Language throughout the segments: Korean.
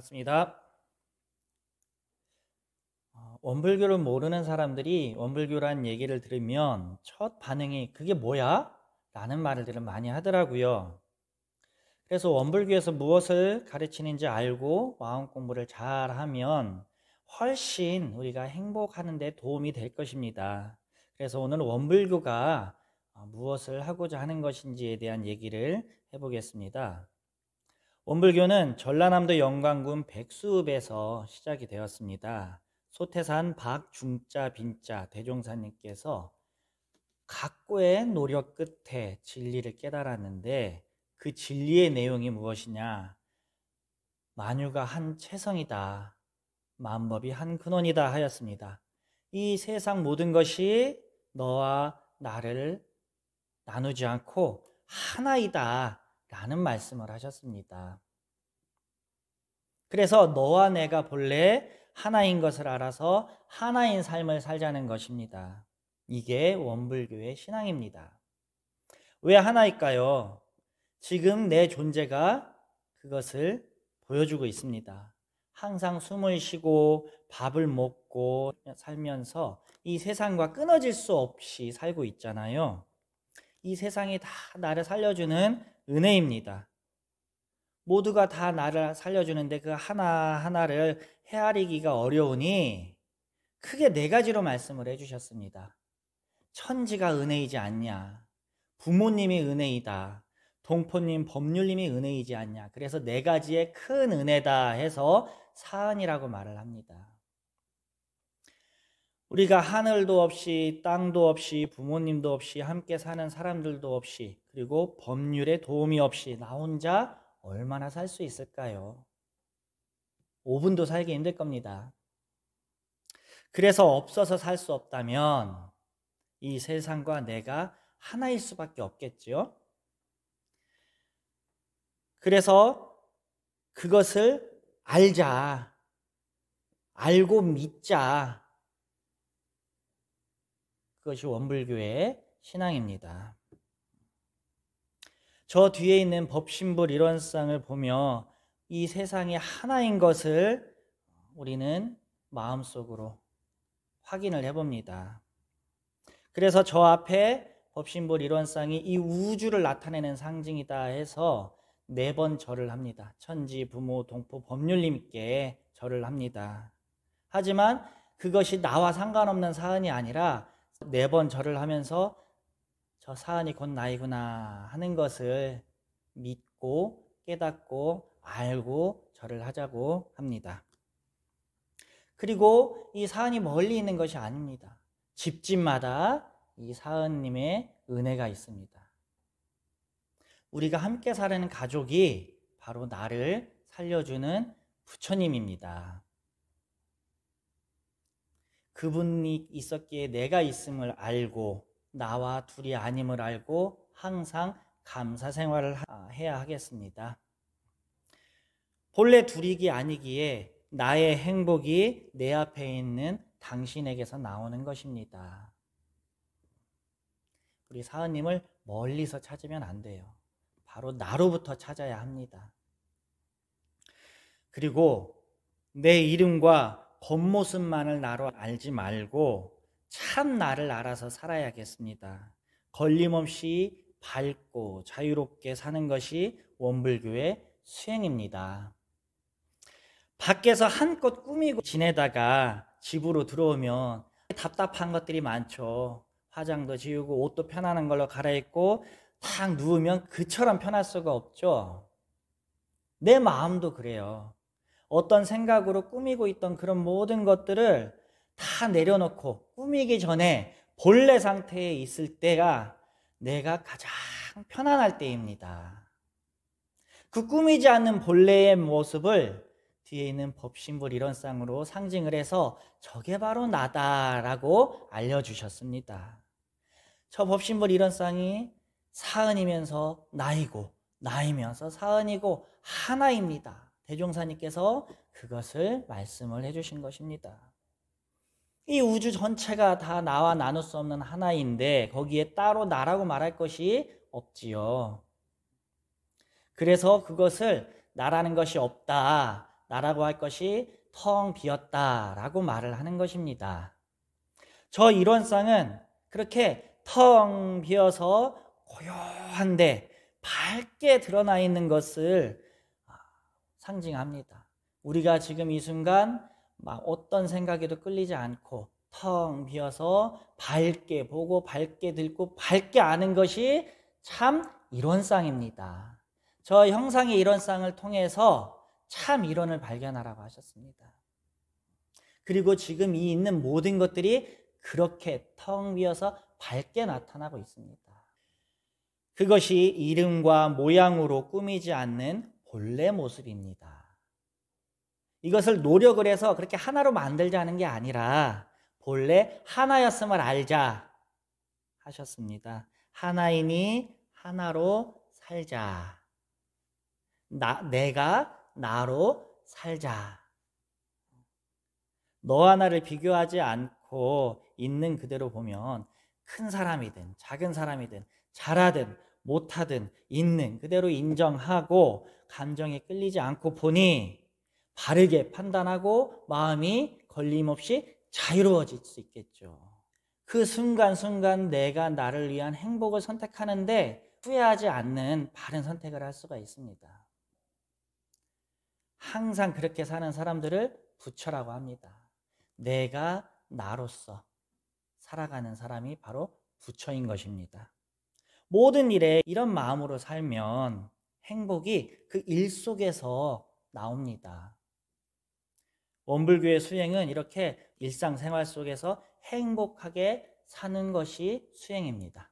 반갑습니다. 원불교를 모르는 사람들이 원불교란 얘기를 들으면 첫 반응이 그게 뭐야? 라는 말들을 많이 하더라고요. 그래서 원불교에서 무엇을 가르치는지 알고 마음 공부를 잘 하면 훨씬 우리가 행복하는 데 도움이 될 것입니다. 그래서 오늘 원불교가 무엇을 하고자 하는 것인지에 대한 얘기를 해보겠습니다. 원불교는 전라남도 영광군 백수읍에서 시작이 되었습니다. 소태산 박중자 빈자 대종사님께서 각고의 노력 끝에 진리를 깨달았는데 그 진리의 내용이 무엇이냐? 만유가 한 체성이다. 만법이 한 근원이다 하였습니다. 이 세상 모든 것이 너와 나를 나누지 않고 하나이다 라는 말씀을 하셨습니다. 그래서 너와 내가 본래 하나인 것을 알아서 하나인 삶을 살자는 것입니다. 이게 원불교의 신앙입니다. 왜 하나일까요? 지금 내 존재가 그것을 보여주고 있습니다. 항상 숨을 쉬고 밥을 먹고 살면서 이 세상과 끊어질 수 없이 살고 있잖아요. 이 세상이 다 나를 살려주는 은혜입니다. 모두가 다 나를 살려주는데 그 하나하나를 헤아리기가 어려우니 크게 네 가지로 말씀을 해주셨습니다. 천지가 은혜이지 않냐? 부모님이 은혜이다. 동포님, 법률님이 은혜이지 않냐? 그래서 네 가지의 큰 은혜다 해서 사은이라고 말을 합니다. 우리가 하늘도 없이 땅도 없이 부모님도 없이 함께 사는 사람들도 없이 그리고 법률의 도움이 없이 나 혼자 얼마나 살 수 있을까요? 5분도 살기 힘들 겁니다. 그래서 없어서 살 수 없다면 이 세상과 내가 하나일 수밖에 없겠죠. 그래서 그것을 알자, 알고 믿자. 그것이 원불교의 신앙입니다. 저 뒤에 있는 법신불 일원상을 보며 이 세상이 하나인 것을 우리는 마음속으로 확인을 해봅니다. 그래서 저 앞에 법신불 일원상이 이 우주를 나타내는 상징이다 해서 4번 절을 합니다. 천지, 부모, 동포, 법률님께 절을 합니다. 하지만 그것이 나와 상관없는 사안이 아니라 4번 절을 하면서 저 사안이 곧 나이구나 하는 것을 믿고 깨닫고 알고 절을 하자고 합니다. 그리고 이 사안이 멀리 있는 것이 아닙니다. 집집마다 이 사은님의 은혜가 있습니다. 우리가 함께 사는 가족이 바로 나를 살려주는 부처님입니다. 그분이 있었기에 내가 있음을 알고 나와 둘이 아님을 알고 항상 감사 생활을 해야 하겠습니다. 본래 둘이기 아니기에 나의 행복이 내 앞에 있는 당신에게서 나오는 것입니다. 우리 사은님을 멀리서 찾으면 안 돼요. 바로 나로부터 찾아야 합니다. 그리고 내 이름과 겉모습만을 나로 알지 말고 참 나를 알아서 살아야겠습니다. 걸림없이 밝고 자유롭게 사는 것이 원불교의 수행입니다. 밖에서 한껏 꾸미고 지내다가 집으로 들어오면 답답한 것들이 많죠. 화장도 지우고 옷도 편안한 걸로 갈아입고 딱 누우면 그처럼 편할 수가 없죠. 내 마음도 그래요. 어떤 생각으로 꾸미고 있던 그런 모든 것들을 다 내려놓고 꾸미기 전에 본래 상태에 있을 때가 내가 가장 편안할 때입니다. 그 꾸미지 않는 본래의 모습을 뒤에 있는 법신불 일원상으로 상징을 해서 저게 바로 나다라고 알려주셨습니다. 저 법신불 일원상이 사은이면서 나이고 나이면서 사은이고 하나입니다. 대종사님께서 그것을 말씀을 해주신 것입니다. 이 우주 전체가 다 나와 나눌 수 없는 하나인데 거기에 따로 나라고 말할 것이 없지요. 그래서 그것을 나라는 것이 없다, 나라고 할 것이 텅 비었다라고 말을 하는 것입니다. 저 일원상은 그렇게 텅 비어서 고요한데 밝게 드러나 있는 것을 상징합니다. 우리가 지금 이 순간 막 어떤 생각에도 끌리지 않고 텅 비어서 밝게 보고 밝게 듣고 밝게 아는 것이 참 이론상입니다. 저 형상의 이론상을 통해서 참 이론을 발견하라고 하셨습니다. 그리고 지금 이 있는 모든 것들이 그렇게 텅 비어서 밝게 나타나고 있습니다. 그것이 이름과 모양으로 꾸미지 않는 본래 모습입니다. 이것을 노력을 해서 그렇게 하나로 만들자는 게 아니라 본래 하나였음을 알자 하셨습니다. 하나이니 하나로 살자. 내가 나로 살자. 너와 나를 비교하지 않고 있는 그대로 보면 큰 사람이든 작은 사람이든 잘하든 못하든 있는 그대로 인정하고 감정에 끌리지 않고 보니 바르게 판단하고 마음이 걸림없이 자유로워질 수 있겠죠. 그 순간순간 내가 나를 위한 행복을 선택하는데 후회하지 않는 바른 선택을 할 수가 있습니다. 항상 그렇게 사는 사람들을 부처라고 합니다. 내가 나로서 살아가는 사람이 바로 부처인 것입니다. 모든 일에 이런 마음으로 살면 행복이 그 일 속에서 나옵니다. 원불교의 수행은 이렇게 일상생활 속에서 행복하게 사는 것이 수행입니다.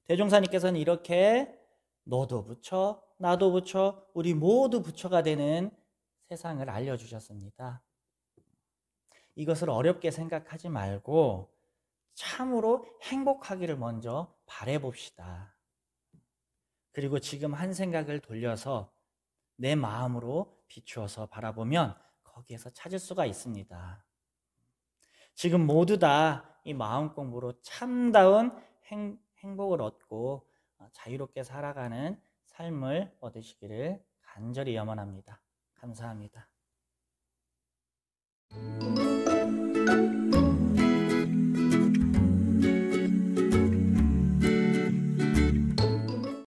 대종사님께서는 이렇게 너도 부처, 나도 부처, 우리 모두 부처가 되는 세상을 알려주셨습니다. 이것을 어렵게 생각하지 말고 참으로 행복하기를 먼저 바라봅시다. 그리고 지금 한 생각을 돌려서 내 마음으로 비추어서 바라보면 거기에서 찾을 수가 있습니다. 지금 모두 다 이 마음 공부로 참다운 행복을 얻고 자유롭게 살아가는 삶을 얻으시기를 간절히 염원합니다. 감사합니다.